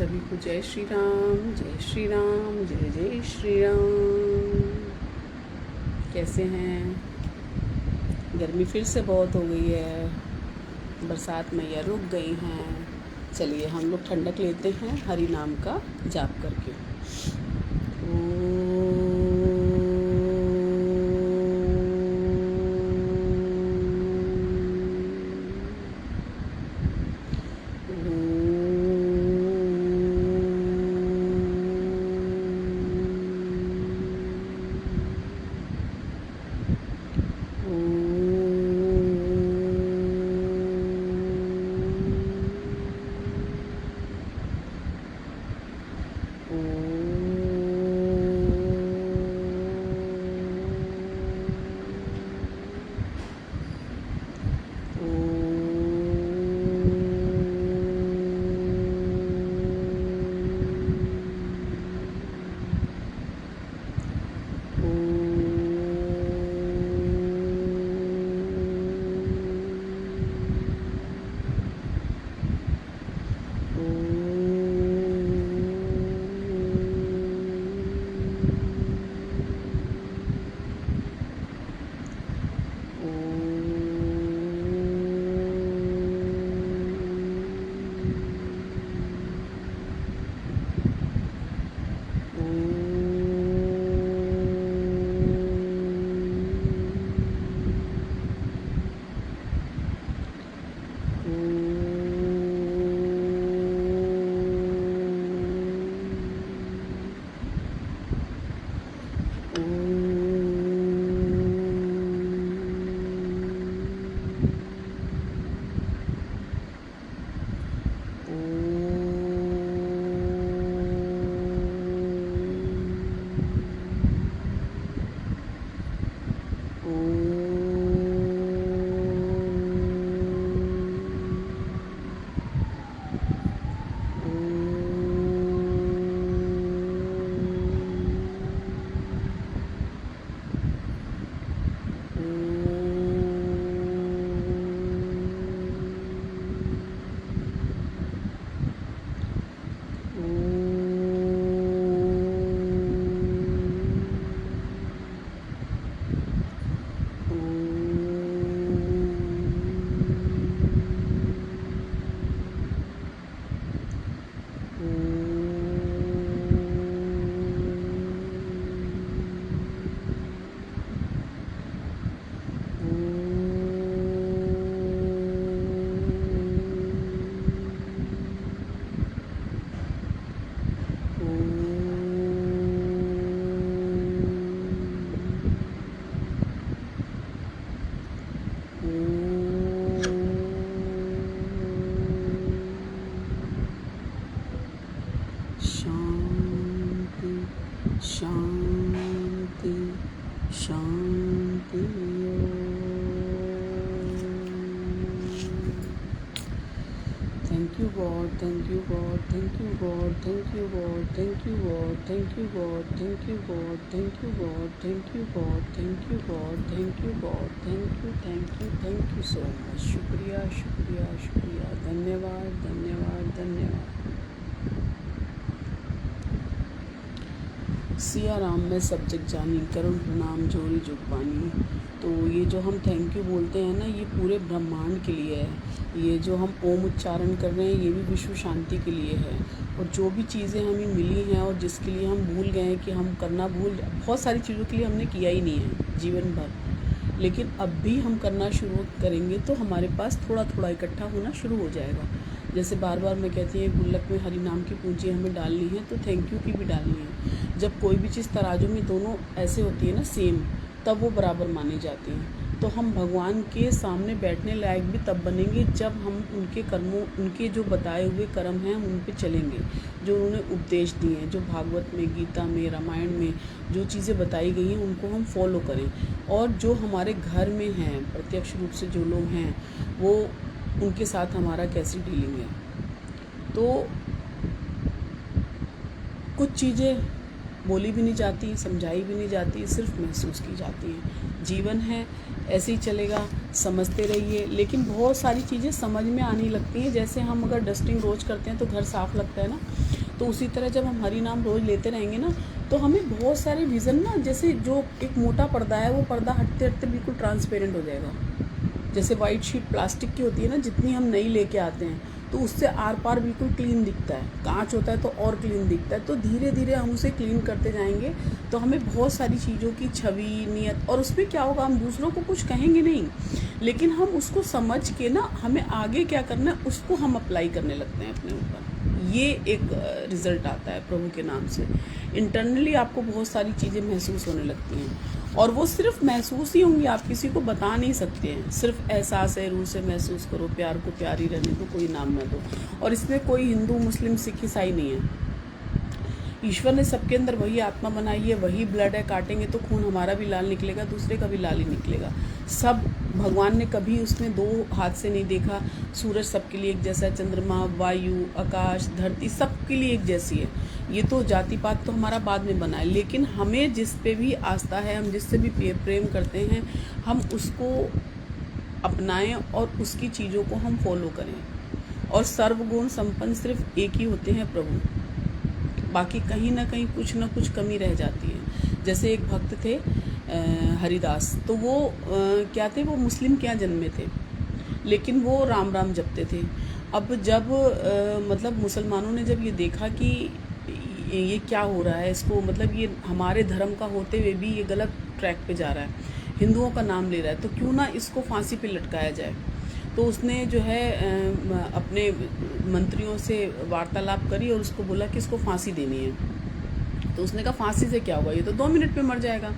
सभी को जय श्री राम, जय श्री राम, जय जय श्री राम। कैसे हैं? गर्मी फिर से बहुत हो गई है, बरसात मैया रुक गई हैं। चलिए हम लोग ठंडक लेते हैं हरि नाम का जाप करके। शांति शांति शांति। Thank you God, thank you God, thank you God, thank you God, thank you God, thank you God, thank you God, thank you God, thank you God, thank you God, thank you God, thank you so much। शुक्रिया शुक्रिया शुक्रिया, धन्यवाद धन्यवाद धन्यवाद। सिया राम में सब जग जानी, करुण प्रणाम जोरी जुगबानी। तो ये जो हम थैंक यू बोलते हैं ना, ये पूरे ब्रह्मांड के लिए है। ये जो हम ओम उच्चारण कर रहे हैं, ये भी विश्व शांति के लिए है। और जो भी चीज़ें हमें मिली हैं और जिसके लिए हम भूल गए हैं कि हम करना बहुत सारी चीज़ों के लिए हमने किया ही नहीं है जीवन भर, लेकिन अब भी हम करना शुरू करेंगे तो हमारे पास थोड़ा थोड़ा इकट्ठा होना शुरू हो जाएगा। जैसे बार बार मैं कहती हूँ गुल्लक में हरि नाम की पूंजी हमें डालनी है, तो थैंक यू की भी डालनी है। जब कोई भी चीज़ तराजू में दोनों ऐसे होती है ना सेम, तब वो बराबर मानी जाती हैं। तो हम भगवान के सामने बैठने लायक भी तब बनेंगे जब हम उनके कर्मों, उनके जो बताए हुए कर्म हैं उन पे चलेंगे, जो उन्होंने उपदेश दिए हैं, जो भागवत में, गीता में, रामायण में जो चीज़ें बताई गई हैं उनको हम फॉलो करें। और जो हमारे घर में हैं प्रत्यक्ष रूप से जो लोग हैं, वो उनके साथ हमारा कैसी डीलिंग है। तो कुछ चीज़ें बोली भी नहीं जाती, समझाई भी नहीं जाती, सिर्फ महसूस की जाती हैं। जीवन है, ऐसे ही चलेगा, समझते रहिए। लेकिन बहुत सारी चीज़ें समझ में आने लगती हैं। जैसे हम अगर डस्टिंग रोज़ करते हैं तो घर साफ़ लगता है ना, तो उसी तरह जब हम हरि नाम रोज़ लेते रहेंगे ना, तो हमें बहुत सारे विज़न ना, जैसे जो एक मोटा पर्दा है वो पर्दा हटते हटते बिल्कुल ट्रांसपेरेंट हो जाएगा। जैसे वाइट शीट प्लास्टिक की होती है ना, जितनी हम नई लेके आते हैं तो उससे आर पार बिल्कुल क्लीन दिखता है, कांच होता है तो और क्लीन दिखता है। तो धीरे धीरे हम उसे क्लीन करते जाएंगे तो हमें बहुत सारी चीज़ों की छवि, नियत, और उसमें क्या होगा, हम दूसरों को कुछ कहेंगे नहीं, लेकिन हम उसको समझ के ना हमें आगे क्या करना है उसको हम अप्लाई करने लगते हैं अपने ऊपर। ये एक रिज़ल्ट आता है प्रभु के नाम से। इंटरनली आपको बहुत सारी चीज़ें महसूस होने लगती हैं, और वो सिर्फ महसूस ही होंगी, आप किसी को बता नहीं सकते हैं। सिर्फ एहसास है, रूह से महसूस करो, प्यार को प्यार ही रहने दो, कोई नाम ना दो। और इसमें कोई हिंदू, मुस्लिम, सिख, ईसाई नहीं है। ईश्वर ने सबके अंदर वही आत्मा बनाई है, वही ब्लड है। काटेंगे तो खून हमारा भी लाल निकलेगा, दूसरे का भी लाल ही निकलेगा। सब भगवान ने कभी उसमें दो हाथ से नहीं देखा। सूरज सबके लिए एक जैसा है, चंद्रमा, वायु, आकाश, धरती सबके लिए एक जैसी है। ये तो जाति पात तो हमारा बाद में बना है, लेकिन हमें जिस पे भी आस्था है, हम जिससे भी प्रेम करते हैं, हम उसको अपनाएं और उसकी चीज़ों को हम फॉलो करें। और सर्वगुण संपन्न सिर्फ एक ही होते हैं, प्रभु। बाकी कहीं ना कहीं कुछ ना कुछ कमी रह जाती है। जैसे एक भक्त थे हरिदास, तो वो क्या थे, वो मुस्लिम के यहाँ जन्मे थे, लेकिन वो राम राम जपते थे। अब जब मतलब मुसलमानों ने जब ये देखा कि ये क्या हो रहा है, इसको मतलब ये हमारे धर्म का होते हुए भी ये गलत ट्रैक पे जा रहा है, हिंदुओं का नाम ले रहा है, तो क्यों ना इसको फांसी पे लटकाया जाए। तो उसने जो है अपने मंत्रियों से वार्तालाप करी और उसको बोला कि इसको फांसी देनी है। तो उसने कहा फांसी से क्या होगा, ये तो 2 मिनट में मर जाएगा।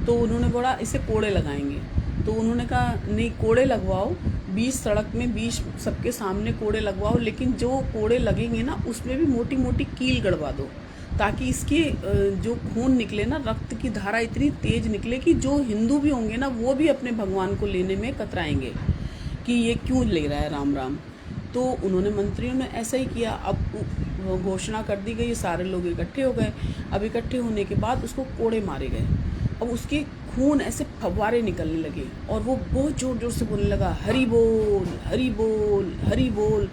तो उन्होंने बोला इसे कोड़े लगाएंगे। तो उन्होंने कहा नहीं, कोड़े लगवाओ, 20 सड़क में 20 सबके सामने कोड़े लगवाओ, लेकिन जो कोड़े लगेंगे ना उसमें भी मोटी मोटी कील गड़वा दो, ताकि इसके जो खून निकले ना, रक्त की धारा इतनी तेज निकले कि जो हिंदू भी होंगे ना वो भी अपने भगवान को लेने में कतराएंगे कि ये क्यों ले रहा है राम राम। तो उन्होंने, मंत्रियों ने ऐसा ही किया। अब घोषणा कर दी गई, सारे लोग इकट्ठे हो गए। अब इकट्ठे होने के बाद उसको कोड़े मारे गए। अब उसके खून ऐसे फव्वारे निकलने लगे और वो बहुत ज़ोर ज़ोर से बोलने लगा, हरि बोल, हरि बोल, हरि बोल।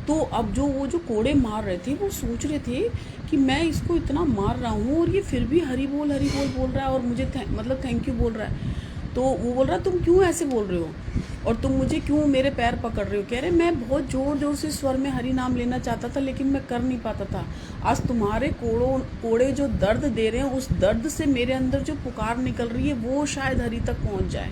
तो अब वो जो कोड़े मार रहे थे वो सोच रहे थे कि मैं इसको इतना मार रहा हूँ और ये फिर भी हरि बोल बोल रहा है और मुझे मतलब थैंक यू बोल रहा है। तो वो बोल रहा, तुम क्यों ऐसे बोल रहे हो और तुम मुझे क्यों मेरे पैर पकड़ रहे हो। कह रहे, मैं बहुत ज़ोर ज़ोर से स्वर में हरि नाम लेना चाहता था, लेकिन मैं कर नहीं पाता था। आज तुम्हारे कोड़े जो दर्द दे रहे हैं, उस दर्द से मेरे अंदर जो पुकार निकल रही है वो शायद हरि तक पहुंच जाए।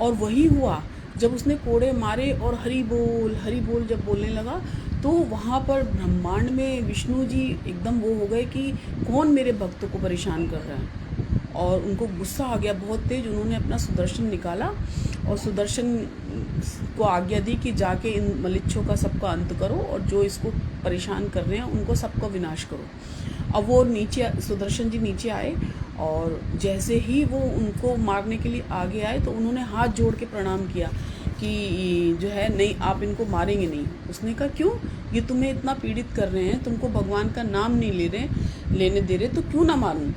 और वही हुआ, जब उसने कोड़े मारे और हरि बोल जब बोलने लगा, तो वहाँ पर ब्रह्मांड में विष्णु जी एकदम वो हो गए कि कौन मेरे भक्तों को परेशान कर रहा है। और उनको गुस्सा आ गया बहुत तेज। उन्होंने अपना सुदर्शन निकाला और सुदर्शन को आज्ञा दी कि जाके इन मलिच्छों का सबका अंत करो और जो इसको परेशान कर रहे हैं उनको सबका विनाश करो। अब वो नीचे, सुदर्शन जी नीचे आए और जैसे ही वो उनको मारने के लिए आगे आए तो उन्होंने हाथ जोड़ के प्रणाम किया कि जो है नहीं, आप इनको मारेंगे नहीं। उसने कहा क्यों, ये तुम्हें इतना पीड़ित कर रहे हैं, तुमको भगवान का नाम नहीं लेने दे रहे, तो क्यों ना मारूं।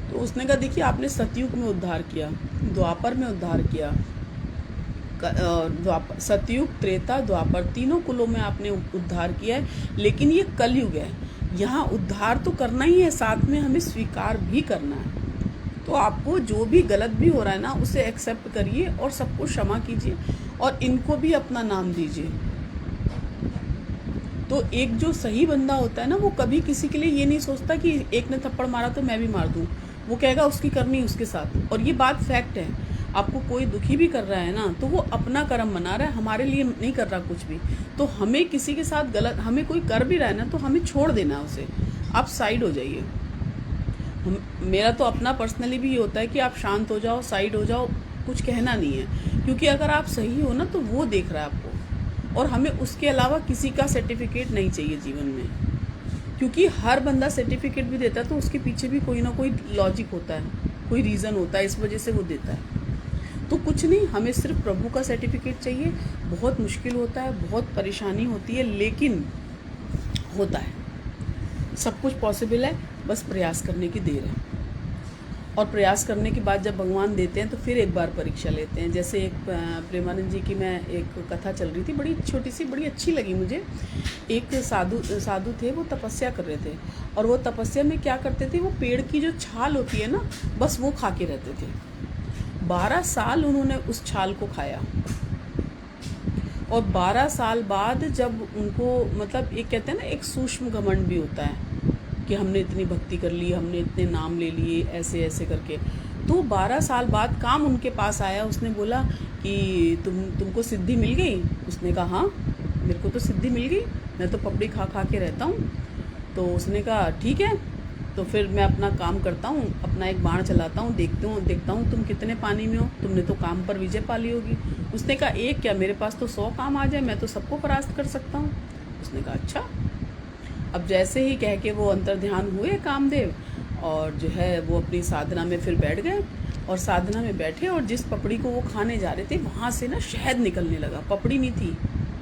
तो उसने कहा देखिए, आपने सतयुग में उद्धार किया, द्वापर में उद्धार किया, सतयुग, त्रेता, द्वापर, तीनों कुलों में आपने उद्धार किया है, लेकिन ये कलयुग है, यहाँ उद्धार तो करना ही है, साथ में हमें स्वीकार भी करना है। तो आपको जो भी गलत भी हो रहा है ना, उसे एक्सेप्ट करिए और सबको क्षमा कीजिए और इनको भी अपना नाम दीजिए। तो एक जो सही बंदा होता है ना, वो कभी किसी के लिए ये नहीं सोचता कि एक ने थप्पड़ मारा तो मैं भी मार दूं। वो कहेगा उसकी करनी उसके साथ। और ये बात फैक्ट है। आपको कोई दुखी भी कर रहा है ना, तो वो अपना कर्म बना रहा है, हमारे लिए नहीं कर रहा कुछ भी। तो हमें किसी के साथ गलत, हमें कोई कर भी रहा है ना, तो हमें छोड़ देना उसे, आप साइड हो जाइए। मेरा तो अपना पर्सनली भी ये होता है कि आप शांत हो जाओ, साइड हो जाओ, कुछ कहना नहीं है। क्योंकि अगर आप सही हो ना, तो वो देख रहा है आपको, और हमें उसके अलावा किसी का सर्टिफिकेट नहीं चाहिए जीवन में। क्योंकि हर बंदा सर्टिफिकेट भी देता है तो उसके पीछे भी कोई ना कोई लॉजिक होता है, कोई रीज़न होता है, इस वजह से वो देता है। तो कुछ नहीं, हमें सिर्फ प्रभु का सर्टिफिकेट चाहिए। बहुत मुश्किल होता है, बहुत परेशानी होती है, लेकिन होता है, सब कुछ पॉसिबल है, बस प्रयास करने की देर है। और प्रयास करने के बाद जब भगवान देते हैं तो फिर एक बार परीक्षा लेते हैं। जैसे एक प्रेमानंद जी की मैं एक कथा चल रही थी, बड़ी छोटी सी, बड़ी अच्छी लगी मुझे। एक साधु थे, वो तपस्या कर रहे थे, और वो तपस्या में क्या करते थे, वो पेड़ की जो छाल होती है ना, बस वो खा के रहते थे। 12 साल उन्होंने उस छाल को खाया, और 12 साल बाद जब उनको, मतलब एक कहते हैं ना, एक सूक्ष्म घमंड भी होता है कि हमने इतनी भक्ति कर ली, हमने इतने नाम ले लिए, ऐसे ऐसे करके। तो 12 साल बाद काम उनके पास आया, उसने बोला कि तुमको सिद्धि मिल गई? उसने कहा हाँ, मेरे को तो सिद्धि मिल गई, मैं तो पपड़ी खा खा के रहता हूँ। तो उसने कहा ठीक है, तो फिर मैं अपना काम करता हूँ, अपना एक बाण चलाता हूँ, देखता हूँ तुम कितने पानी में हो, तुमने तो काम पर विजय पा ली होगी। उसने कहा एक क्या, मेरे पास तो 100 काम आ जाए, मैं तो सबको परास्त कर सकता हूँ। उसने कहा अच्छा। अब जैसे ही कह के वो अंतर्ध्यान हुए कामदेव, और जो है वो अपनी साधना में फिर बैठ गए, और साधना में बैठे, और जिस पपड़ी को वो खाने जा रहे थे वहाँ से ना शहद निकलने लगा, पपड़ी नहीं थी,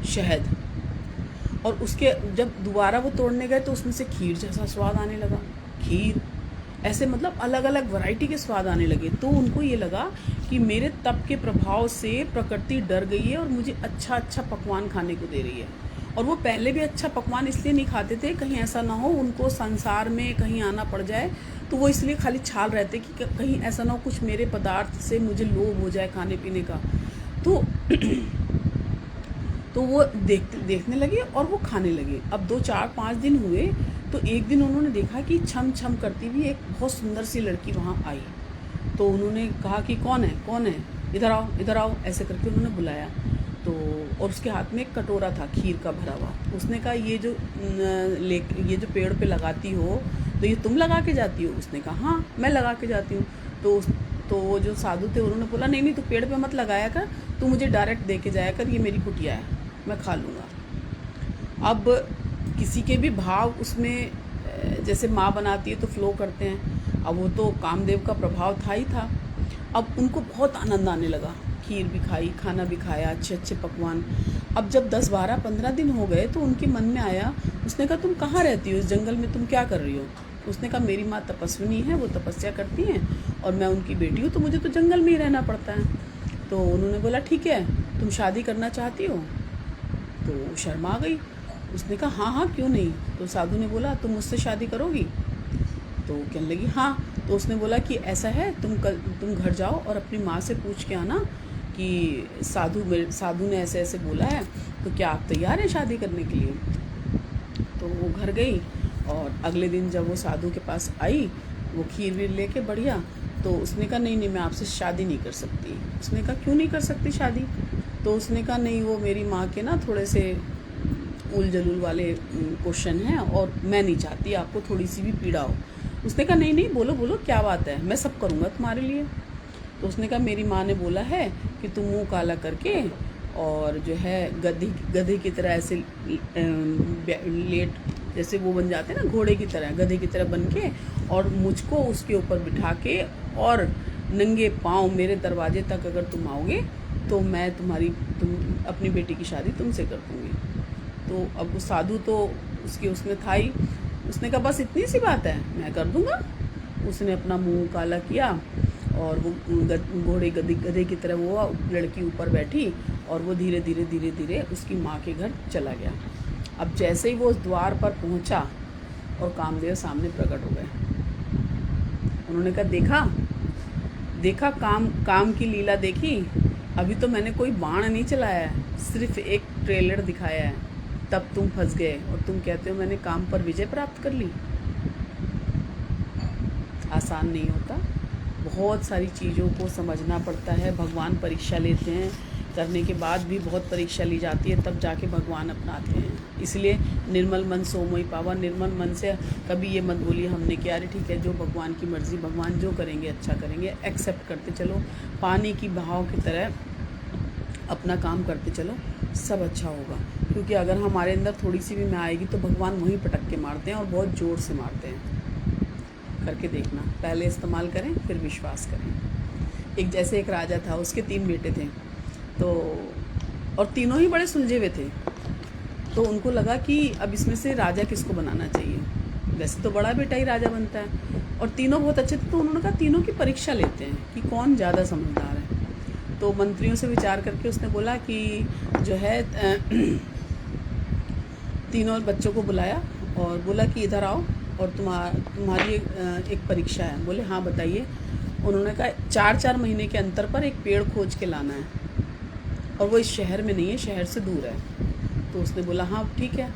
शहद। और उसके जब दोबारा वो तोड़ने गए तो उसमें से खीर जैसा स्वाद आने लगा, खीर ऐसे, मतलब अलग अलग वैरायटी के स्वाद आने लगे। तो उनको ये लगा कि मेरे तप के प्रभाव से प्रकृति डर गई है और मुझे अच्छा अच्छा पकवान खाने को दे रही है। और वो पहले भी अच्छा पकवान इसलिए नहीं खाते थे, कहीं ऐसा ना हो उनको संसार में कहीं आना पड़ जाए, तो वो इसलिए खाली छाल रहते कि कहीं ऐसा ना हो कुछ मेरे पदार्थ से मुझे लोभ हो जाए खाने पीने का। तो तो वो देखने लगे और वो खाने लगे। अब 2 4 5 दिन हुए, तो एक दिन उन्होंने देखा कि छम छम करती हुई एक बहुत सुंदर सी लड़की वहाँ आई। तो उन्होंने कहा कि कौन है, इधर आओ, ऐसे करके उन्होंने बुलाया। तो और उसके हाथ में एक कटोरा था खीर का भरा हुआ। उसने कहा ये जो पेड़ पे लगाती हो, तो ये तुम लगा के जाती हो? उसने कहा हाँ, मैं लगा के जाती हूँ। तो वो जो साधु थे उन्होंने बोला नहीं तू पेड़ पे मत लगाया कर, तू मुझे डायरेक्ट दे के जाया कर, ये मेरी कुटिया है, मैं खा लूँगा। अब किसी के भी भाव उसमें जैसे माँ बनाती है तो फ्लो करते हैं। अब वो तो कामदेव का प्रभाव था ही था। अब उनको बहुत आनंद आने लगा, खीर भी खाई, खाना भी खाया, अच्छे अच्छे पकवान। अब जब 10 12 15 दिन हो गए तो उनके मन में आया, उसने कहा तुम कहाँ रहती हो, इस जंगल में तुम क्या कर रही हो? उसने कहा मेरी माँ तपस्विनी है, वो तपस्या करती हैं, और मैं उनकी बेटी हूँ, तो मुझे तो जंगल में ही रहना पड़ता है। तो उन्होंने बोला ठीक है, तुम शादी करना चाहती हो? तो शर्मा गई। उसने कहा हाँ क्यों नहीं। तो साधु ने बोला तुम मुझसे शादी करोगी? तो कहने लगी हाँ। तो उसने बोला कि ऐसा है, तुम घर जाओ और अपनी माँ से पूछ के आना कि साधु ने ऐसे ऐसे बोला है, तो क्या आप तैयार हैं शादी करने के लिए? तो वो घर गई, और अगले दिन जब वो साधु के पास आई, वो खीर वीर लेके बढ़िया, तो उसने कहा नहीं मैं आपसे शादी नहीं कर सकती। उसने कहा क्यों नहीं कर सकती शादी? तो उसने कहा नहीं, वो मेरी माँ के ना थोड़े से उल जलूल वाले क्वेश्चन हैं, और मैं नहीं चाहती आपको थोड़ी सी भी पीड़ा हो। उसने कहा नहीं बोलो क्या बात है, मैं सब करूँगा तुम्हारे लिए। तो उसने कहा मेरी माँ ने बोला है कि तुम मुँह काला करके और जो है गधे की तरह ऐसे लेट, जैसे वो बन जाते हैं ना घोड़े की तरह, गधे की तरह बन के, और मुझको उसके ऊपर बिठा के और नंगे पाँव मेरे दरवाजे तक अगर तुम आओगे तो मैं तुम अपनी बेटी की शादी तुमसे कर दूँगी। तो अब वो साधु तो उसमें था ही, उसने कहा बस इतनी सी बात है, मैं कर दूँगा। उसने अपना मुंह काला किया, और वो गधे की तरह वो लड़की ऊपर बैठी, और वो धीरे धीरे उसकी माँ के घर चला गया। अब जैसे ही वो उस द्वार पर पहुँचा और कामदेव सामने प्रकट हो गए। उन्होंने कहा देखा काम की लीला देखी, अभी तो मैंने कोई बाण नहीं चलाया है, सिर्फ एक ट्रेलर दिखाया है, तब तुम फंस गए और तुम कहते हो मैंने काम पर विजय प्राप्त कर ली। आसान नहीं होता, बहुत सारी चीज़ों को समझना पड़ता है। भगवान परीक्षा लेते हैं, करने के बाद भी बहुत परीक्षा ली जाती है, तब जाके भगवान अपनाते हैं। इसलिए निर्मल मन सो मोहि पावा, निर्मल मन से कभी ये मत बोलिए हमने किया, अरे ठीक है जो भगवान की मर्ज़ी, भगवान जो करेंगे अच्छा करेंगे, एक्सेप्ट करते चलो, पानी की बहाव की तरह अपना काम करते चलो, सब अच्छा होगा। क्योंकि अगर हमारे अंदर थोड़ी सी भी मैं आएगी तो भगवान वहीं पटक के मारते हैं, और बहुत ज़ोर से मारते हैं। करके देखना, पहले इस्तेमाल करें फिर विश्वास करें। एक राजा था, उसके 3 बेटे थे, तो और तीनों ही बड़े सुलझे हुए थे। तो उनको लगा कि अब इसमें से राजा किसको बनाना चाहिए, वैसे तो बड़ा बेटा ही राजा बनता है। और तीनों बहुत अच्छे थे। तो उन्होंने कहा तीनों की परीक्षा लेते हैं कि कौन ज़्यादा समझदार है। तो मंत्रियों से विचार करके उसने बोला कि जो है तीनों बच्चों को बुलाया और बोला कि इधर आओ और तुम्हारी एक परीक्षा है। बोले हाँ बताइए। उन्होंने कहा 4-4 महीने के अंतर पर एक पेड़ खोज के लाना है और वो इस शहर में नहीं है, शहर से दूर है। तो उसने बोला हाँ ठीक है।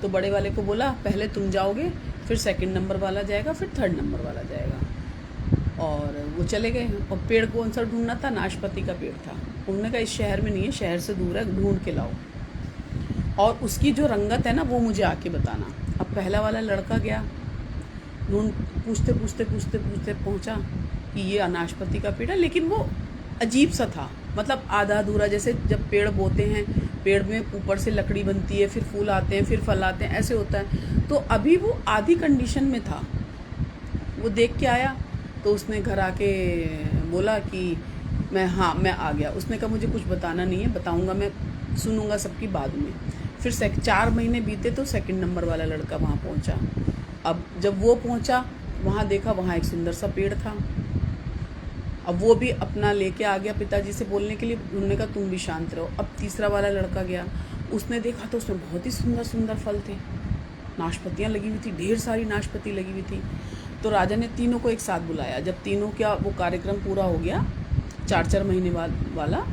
तो बड़े वाले को बोला पहले तुम जाओगे, फिर सेकंड नंबर वाला जाएगा, फिर थर्ड नंबर वाला जाएगा। और वो चले गए और पेड़ कौन सा ढूंढना था? नाशपाती का पेड़ था। उन्होंने कहा इस शहर में नहीं है, शहर से दूर है, ढूंढ के लाओ और उसकी जो रंगत है ना वो मुझे आके बताना। अब पहला वाला लड़का गया, ढूंढ पूछते पूछते पूछते पूछते पहुंचा कि ये नाशपाती का पेड़ है, लेकिन वो अजीब सा था, मतलब आधा अधूरा। जैसे जब पेड़ बोते हैं, पेड़ में ऊपर से लकड़ी बनती है, फिर फूल आते हैं, फिर फल आते हैं, ऐसे होता है। तो अभी वो आधी कंडीशन में था। वो देख के आया तो उसने घर आके बोला कि मैं आ गया। उसने कहा मुझे कुछ बताना नहीं है, बताऊंगा मैं, सुनूंगा सबकी बाद में। फिर 4 महीने बीते तो सेकंड नंबर वाला लड़का वहाँ पहुँचा। अब जब वो पहुँचा वहाँ देखा, वहाँ एक सुंदर सा पेड़ था। अब वो भी अपना लेके आ गया पिताजी से बोलने के लिए। उन्होंने कहा तुम भी शांत रहो। अब तीसरा वाला लड़का गया, उसने देखा तो उसमें बहुत ही सुंदर सुंदर फल थे, नाशपतियाँ लगी हुई थी, ढेर सारी नाशपति लगी हुई थी। तो राजा ने तीनों को एक साथ बुलाया। जब तीनों का वो कार्यक्रम पूरा हो गया, 4-4 महीने वाला,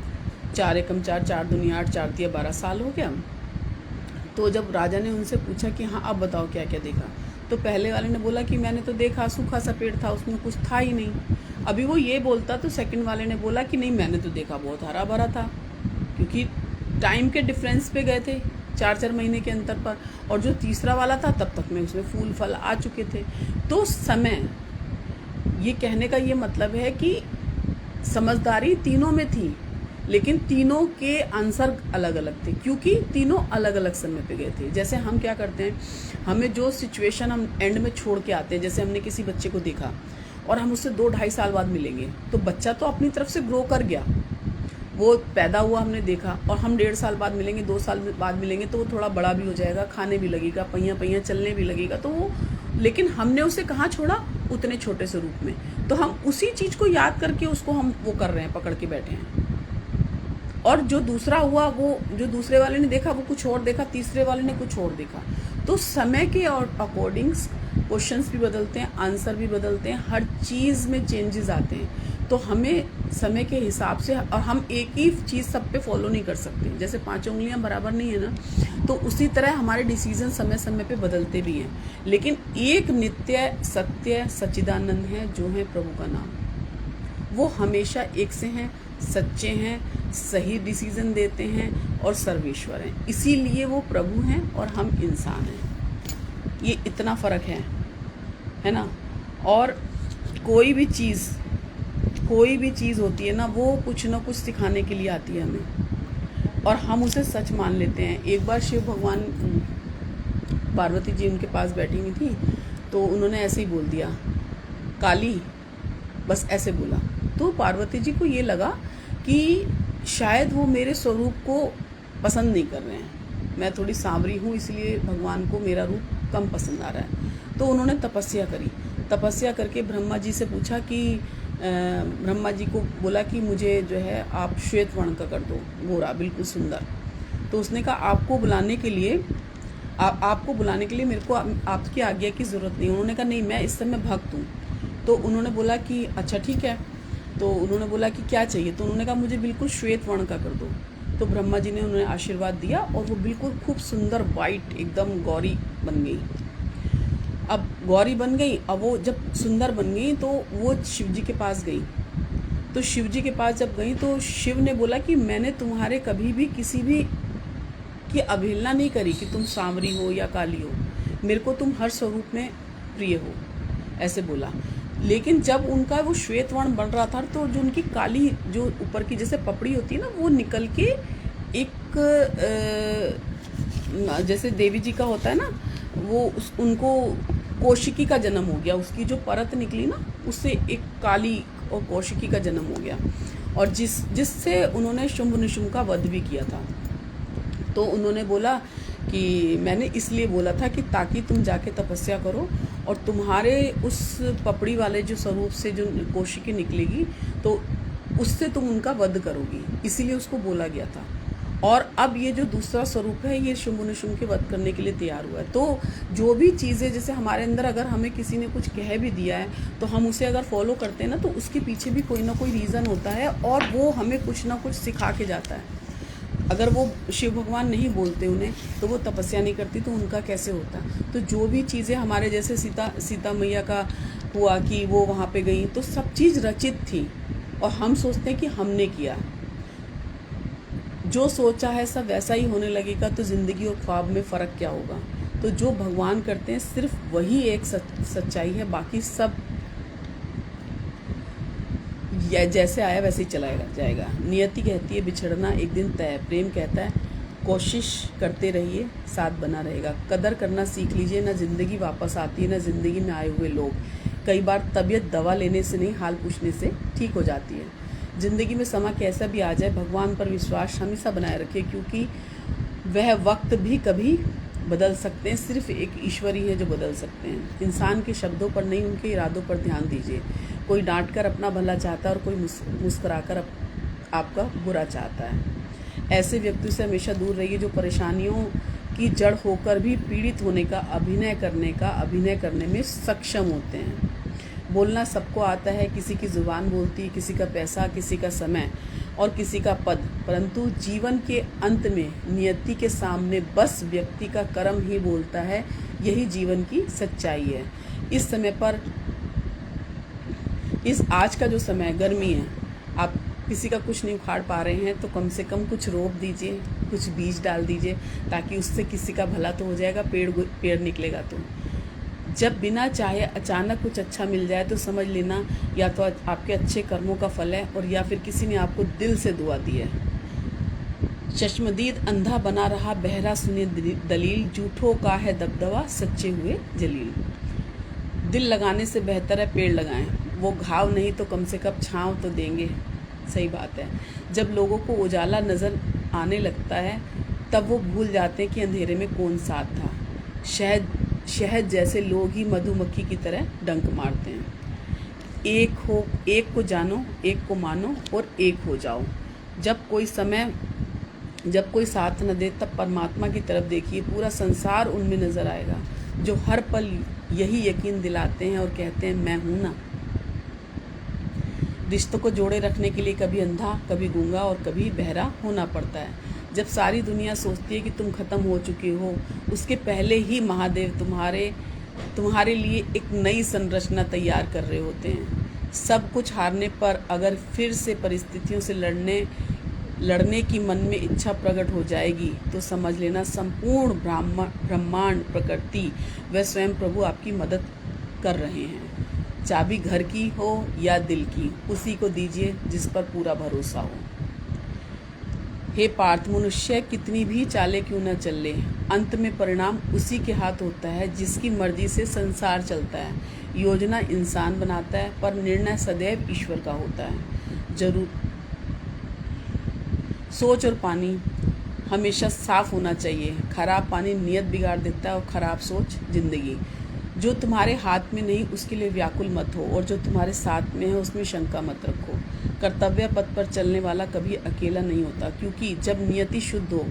4 एकम 4, 4 दूनी 8, 4 तिया 12 साल हो गया। तो जब राजा ने उनसे पूछा कि हाँ अब बताओ क्या क्या देखा, तो पहले वाले ने बोला कि मैंने तो देखा सूखा सा पेड़ था, उसमें कुछ था ही नहीं। अभी वो ये बोलता तो सेकंड वाले ने बोला कि नहीं मैंने तो देखा बहुत हरा भरा था, क्योंकि टाइम के डिफरेंस पे गए थे 4-4 महीने के अंतर पर। और जो तीसरा वाला था तब तक में उसमें फूल फल आ चुके थे। तो समय, ये कहने का ये मतलब है कि समझदारी तीनों में थी, लेकिन तीनों के आंसर अलग अलग थे, क्योंकि तीनों अलग अलग समय पे गए थे। जैसे हम क्या करते हैं, हमें जो सिचुएशन हम एंड में छोड़ के आते हैं, जैसे हमने किसी बच्चे को देखा और हम उससे 2-2.5 साल बाद मिलेंगे, तो बच्चा तो अपनी तरफ से ग्रो कर गया, वो पैदा हुआ, हमने देखा, और हम 1.5 साल बाद मिलेंगे, 2 साल बाद मिलेंगे, तो वो थोड़ा बड़ा भी हो जाएगा, खाने भी लगेगा, पहिया चलने भी लगेगा। तो वो, लेकिन हमने उसे कहाँ छोड़ा? उतने छोटे से रूप में। तो हम उसी चीज़ को याद करके उसको हम वो कर रहे हैं, पकड़ के बैठे हैं। और जो दूसरा हुआ, वो जो दूसरे वाले ने देखा वो कुछ और देखा, तीसरे वाले ने कुछ और देखा। तो समय के और अकॉर्डिंग्स क्वेश्चंस भी बदलते हैं, आंसर भी बदलते हैं, हर चीज़ में चेंजेस आते हैं। तो हमें समय के हिसाब से, और हम एक ही चीज़ सब पे फॉलो नहीं कर सकते। जैसे 5 उंगलियां बराबर नहीं है ना, तो उसी तरह हमारे डिसीजन समय समय पे बदलते भी हैं। लेकिन एक नित्य सत्य सच्चिदानंद है जो है प्रभु का नाम, वो हमेशा एक से हैं, सच्चे हैं, सही डिसीजन देते हैं और सर्वेश्वर हैं। इसीलिए वो प्रभु हैं और हम इंसान हैं। ये इतना फ़र्क है ना। और कोई भी चीज़ होती है ना, वो कुछ ना कुछ सिखाने के लिए आती है हमें, और हम उसे सच मान लेते हैं। एक बार शिव भगवान, पार्वती जी उनके पास बैठी हुई थी, तो उन्होंने ऐसे ही बोल दिया काली, बस ऐसे बोला। तो पार्वती जी को ये लगा कि शायद वो मेरे स्वरूप को पसंद नहीं कर रहे हैं, मैं थोड़ी सांवरी हूँ, इसलिए भगवान को मेरा रूप कम पसंद आ रहा है। तो उन्होंने तपस्या करी, तपस्या करके ब्रह्मा जी से पूछा कि ब्रह्मा जी को बोला कि मुझे जो है आप श्वेत वर्ण का कर दो, गोरा बिल्कुल सुंदर। तो उसने कहा आपको बुलाने के लिए मेरे को आपकी आज्ञा की ज़रूरत नहीं। उन्होंने कहा नहीं, मैं इस समय भक्त हूँ। तो उन्होंने बोला कि अच्छा ठीक है। तो उन्होंने बोला कि क्या चाहिए? तो उन्होंने कहा मुझे बिल्कुल श्वेत वर्ण का कर दो। तो ब्रह्मा जी ने उन्हें आशीर्वाद दिया और वो बिल्कुल खूब सुंदर वाइट एकदम गौरी बन गई। अब गौरी बन गई, अब वो जब सुंदर बन गई तो वो शिव जी के पास गई। तो शिव जी के पास जब गई तो शिव ने बोला कि मैंने तुम्हारे कभी भी किसी भी की अवहेलना नहीं करी कि तुम सांवरी हो या काली हो, मेरे को तुम हर स्वरूप में प्रिय हो, ऐसे बोला। लेकिन जब उनका वो श्वेत वर्ण बन रहा था तो जो उनकी काली जो ऊपर की जैसे पपड़ी होती है ना, वो निकल के एक जैसे देवी जी का होता है ना, वो उनको कौशिकी का जन्म हो गया। उसकी जो परत निकली ना, उससे एक काली और कौशिकी का जन्म हो गया, और जिससे उन्होंने शुंभ निशुंभ का वध भी किया था। तो उन्होंने बोला कि मैंने इसलिए बोला था कि ताकि तुम जाके तपस्या करो और तुम्हारे उस पपड़ी वाले जो स्वरूप से जो कौशिकी निकलेगी तो उससे तुम उनका वध करोगी, इसीलिए उसको बोला गया था। और अब ये जो दूसरा स्वरूप है ये शुंभ निशुंभ के वध करने के लिए तैयार हुआ है। तो जो भी चीज़ें जैसे हमारे अंदर अगर हमें किसी ने कुछ कह भी दिया है तो हम उसे अगर फॉलो करते हैं ना तो उसके पीछे भी कोई ना कोई रीज़न होता है और वो हमें कुछ ना कुछ सिखा के जाता है। अगर वो शिव भगवान नहीं बोलते उन्हें तो वो तपस्या नहीं करती तो उनका कैसे होता। तो जो भी चीज़ें हमारे जैसे सीता मैया का हुआ कि वो वहाँ पे गई तो सब चीज़ रचित थी और हम सोचते हैं कि हमने किया। जो सोचा है सब वैसा ही होने लगेगा तो ज़िंदगी और ख्वाब में फ़र्क क्या होगा। तो जो भगवान करते हैं सिर्फ वही एक सच्चाई है, बाकी सब जैसे आया वैसे ही चला जाएगा। नियति कहती है बिछड़ना एक दिन तय, प्रेम कहता है कोशिश करते रहिए साथ बना रहेगा। कदर करना सीख लीजिए, ना ज़िंदगी वापस आती है ना ज़िंदगी में आए हुए लोग। कई बार तबीयत दवा लेने से नहीं हाल पूछने से ठीक हो जाती है। ज़िंदगी में समा कैसा भी आ जाए भगवान पर विश्वास हमेशा बनाए रखिए, क्योंकि वह वक्त भी कभी बदल सकते हैं, सिर्फ एक ईश्वर ही है जो बदल सकते हैं। इंसान के शब्दों पर नहीं उनके इरादों पर ध्यान दीजिए। कोई डांट कर अपना भला चाहता है और कोई मुस्कुराकर आपका बुरा चाहता है। ऐसे व्यक्ति से हमेशा दूर रहिए जो परेशानियों की जड़ होकर भी पीड़ित होने का अभिनय करने में सक्षम होते हैं। बोलना सबको आता है, किसी की ज़ुबान बोलती है, किसी का पैसा, किसी का समय और किसी का पद, परंतु जीवन के अंत में नियति के सामने बस व्यक्ति का कर्म ही बोलता है। यही जीवन की सच्चाई है। इस समय पर इस आज का जो समय गर्मी है, आप किसी का कुछ नहीं उखाड़ पा रहे हैं तो कम से कम कुछ रोप दीजिए, कुछ बीज डाल दीजिए, ताकि उससे किसी का भला तो हो जाएगा, पेड़ निकलेगा। तो जब बिना चाहे अचानक कुछ अच्छा मिल जाए तो समझ लेना या तो आपके अच्छे कर्मों का फल है और या फिर किसी ने आपको दिल से दुआ दी है। चश्मदीद अंधा बना रहा बहरा सुने दलील, झूठों का है दबदबा सच्चे हुए जलील। दिल लगाने से बेहतर है पेड़ लगाएं, वो घाव नहीं तो कम से कम छांव तो देंगे। सही बात है। जब लोगों को उजाला नज़र आने लगता है तब वो भूल जाते हैं कि अंधेरे में कौन साथ था। शहद जैसे लोग ही मधुमक्खी की तरह डंक मारते हैं। एक को जानो, एक को मानो और एक हो जाओ। जब कोई साथ न दे तब परमात्मा की तरफ देखिए, पूरा संसार उनमें नज़र आएगा जो हर पल यही यकीन दिलाते हैं और कहते हैं मैं हूँ ना। रिश्तों को जोड़े रखने के लिए कभी अंधा, कभी गूंगा और कभी बहरा होना पड़ता है। जब सारी दुनिया सोचती है कि तुम ख़त्म हो चुके हो, उसके पहले ही महादेव तुम्हारे लिए एक नई संरचना तैयार कर रहे होते हैं। सब कुछ हारने पर अगर फिर से परिस्थितियों से लड़ने की मन में इच्छा प्रकट हो जाएगी तो समझ लेना संपूर्ण ब्रह्मांड, प्रकृति व स्वयं प्रभु आपकी मदद कर रहे हैं। चाबी घर की हो या दिल की, उसी को दीजिए जिस पर पूरा भरोसा हो। हे पार्थ, मनुष्य कितनी भी चाले क्यों न चले, अंत में परिणाम उसी के हाथ होता है जिसकी मर्जी से संसार चलता है। योजना इंसान बनाता है पर निर्णय सदैव ईश्वर का होता है। जरूर सोच और पानी हमेशा साफ होना चाहिए। खराब पानी नियत बिगाड़ देता है और खराब सोच जिंदगी। जो तुम्हारे हाथ में नहीं उसके लिए व्याकुल मत हो और जो तुम्हारे साथ में है उसमें शंका मत रखो। कर्तव्य पथ पर चलने वाला कभी अकेला नहीं होता, क्योंकि जब नियति शुद्ध हो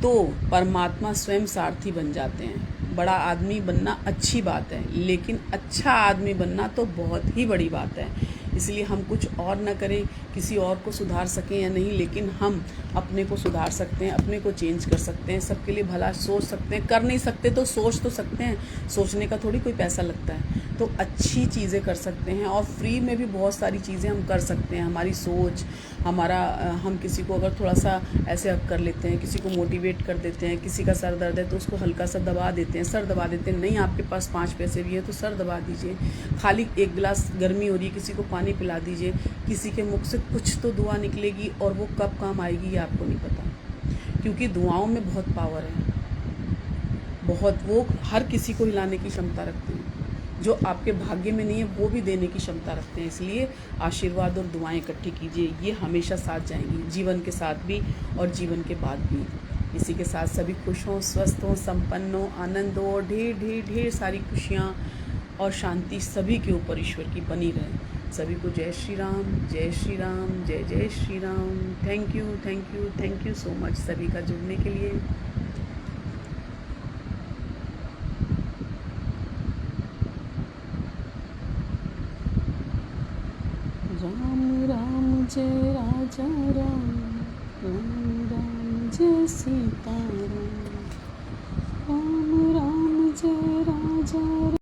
तो परमात्मा स्वयं सारथी बन जाते हैं। बड़ा आदमी बनना अच्छी बात है, लेकिन अच्छा आदमी बनना तो बहुत ही बड़ी बात है। इसलिए हम कुछ और न करें, किसी और को सुधार सकें या नहीं, लेकिन हम अपने को सुधार सकते हैं, अपने को चेंज कर सकते हैं, सबके लिए भला सोच सकते हैं। कर नहीं सकते तो सोच तो सकते हैं, सोचने का थोड़ी कोई पैसा लगता है। तो अच्छी चीज़ें कर सकते हैं और फ्री में भी बहुत सारी चीज़ें हम कर सकते हैं। हमारी सोच, हम किसी को अगर थोड़ा सा ऐसे कर लेते हैं, किसी को मोटिवेट कर देते हैं, किसी का सर दर्द है तो उसको हल्का सा दबा देते हैं, सर दबा देते हैं। नहीं आपके पास 5 पैसे भी हैं तो सर दबा दीजिए। खाली 1 गिलास गर्मी हो रही है, किसी को पानी पिला दीजिए। किसी के मुख से कुछ तो दुआ निकलेगी और वो कब काम आएगी ये आपको नहीं पता, क्योंकि दुआओं में बहुत पावर है, बहुत। वो हर किसी को हिलाने की क्षमता रखते हैं। जो आपके भाग्य में नहीं है वो भी देने की क्षमता रखते हैं। इसलिए आशीर्वाद और दुआएं इकट्ठी कीजिए, ये हमेशा साथ जाएंगी, जीवन के साथ भी और जीवन के बाद भी। इसी के साथ सभी खुश हों, स्वस्थ हों, संपन्न हों, आनंद हो और ढेर ढेर ढेर सारी खुशियाँ और शांति सभी के ऊपर ईश्वर की बनी रहे। सभी को जय श्री राम, जय श्री राम, जय जय Shri Ram. Thank you, thank you, thank you so much सभी का जुड़ने के लिए। राम राम जय राजा राम, राम राम जय सीता राम, राम राम जय राजा राम।